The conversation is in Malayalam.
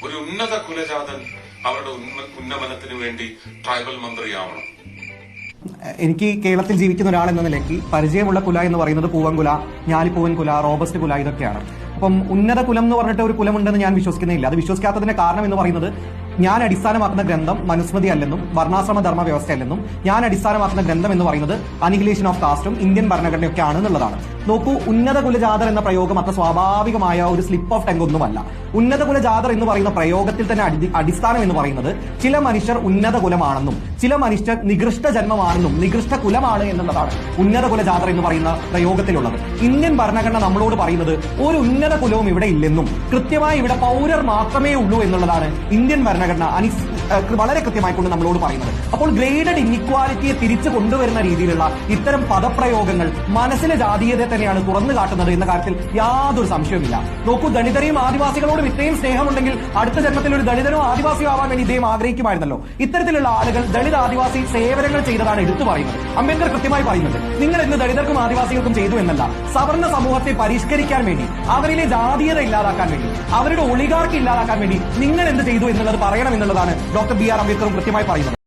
ഒരു ഉന്നത കുലജാതൻ അവരുടെ ഉന്നമനത്തിന് വേണ്ടി ട്രൈബൽ മന്ത്രിയാവണം? എനിക്ക് കേരളത്തിൽ ജീവിക്കുന്ന ഒരാൾ എന്ന നിലയ്ക്ക് പരിചയമുള്ള കുല എന്ന് പറയുന്നത് പൂവൻകുല, ഞാലിപ്പൂവൻ കുല, റോബസ്റ്റ് കുല, ഇതൊക്കെയാണ്. അപ്പം ഉന്നത കുലം എന്ന് പറഞ്ഞിട്ട് ഒരു കുലമുണ്ടെന്ന് ഞാൻ വിശ്വസിക്കുന്നില്ല. അത് വിശ്വസിക്കാത്തതിന്റെ കാരണം എന്ന് പറയുന്നത്, ഞാൻ അടിസ്ഥാനമാക്കുന്ന ഗ്രന്ഥം മനുസ്മൃതി അല്ലെന്നും വർണ്ണാശ്രമ ധർമ്മ വ്യവസ്ഥയല്ലെന്നും ഞാൻ അടിസ്ഥാനമാക്കുന്ന ഗ്രന്ഥം എന്ന് പറയുന്നത് അനിഹിലേഷൻ ഓഫ് കാസ്റ്റും ഇന്ത്യൻ ഭരണഘടനയൊക്കെയാണ് എന്നുള്ളതാണ്. നോക്കൂ, ഉന്നത കുലജാതർ എന്ന പ്രയോഗം അത്ര സ്വാഭാവികമായ ഒരു സ്ലിപ്പ് ഓഫ് ടങ് ഒന്നുമല്ല. ഉന്നത കുലജാതർ എന്ന് പറയുന്ന പ്രയോഗത്തിൽ തന്നെ അടിസ്ഥാനം എന്ന് പറയുന്നത് ചില മനുഷ്യർ ഉന്നത കുലമാണെന്നും ചില മനുഷ്യർ നികൃഷ്ട ജന്മമാണെന്നും നികൃഷ്ട കുലമാണ് എന്നുള്ളതാണ് ഉന്നത കുലജാതർ എന്ന് പറയുന്ന പ്രയോഗത്തിലുള്ളത്. ഇന്ത്യൻ ഭരണഘടന നമ്മളോട് പറയുന്നത് ഒരു ഉന്നത കുലവും ഇവിടെ ഇല്ലെന്നും കൃത്യമായി ഇവിടെ പൗരർ മാത്രമേ ഉള്ളൂ എന്നുള്ളതാണ് ഇന്ത്യൻ ഭരണഘടന വളരെ കൃത്യമായി കൊണ്ട് നമ്മളോട് പറയുന്നത്. അപ്പോൾ ഗ്രേഡഡ് ഇൻഇക്വാലിറ്റിയെ തിരിച്ചു കൊണ്ടുവരുന്ന രീതിയിലുള്ള ഇത്തരം പദപ്രയോഗങ്ങൾ മനസ്സിലെ ജാതീയതയെ തന്നെയാണ് തുറന്നു കാട്ടുന്നത് എന്ന കാര്യത്തിൽ യാതൊരു സംശയവുമില്ല. നോക്കൂ, ദളിതരെയും ആദിവാസികളോടും ഇത്രയും സ്നേഹമുണ്ടെങ്കിൽ അടുത്ത ജന്മത്തിൽ ഒരു ദളിതനോ ആദിവാസിയോ ആവാൻ വേണ്ടി ഇദ്ദേഹം ആഗ്രഹിക്കുമായിരുന്നല്ലോ. ഇത്തരത്തിലുള്ള ആളുകൾ ദളിത് ആദിവാസി സേവനങ്ങൾ ചെയ്തതാണ് എടുത്തു പറയുന്നത്. അംബേദ്കർ കൃത്യമായി പറയുന്നുണ്ട്, നിങ്ങൾ ഇന്ന് ദളിതർക്കും ആദിവാസികൾക്കും ചെയ്തു എന്നല്ല, സവർണ്ണ സമൂഹത്തെ പരിഷ്കരിക്കാൻ വേണ്ടി, അവരിലെ ജാതീയത ഇല്ലാതാക്കാൻ വേണ്ടി, അവരുടെ ഒളിഗാർക്ക് ഇല്ലാതാക്കാൻ വേണ്ടി നിങ്ങൾ എന്ത് ചെയ്തു എന്നുള്ളത് പറയണം എന്നുള്ളതാണ് ഡോക്ടർ ബി ആർ അംബേദ്കറും കൃത്യമായി പറയുന്നത്.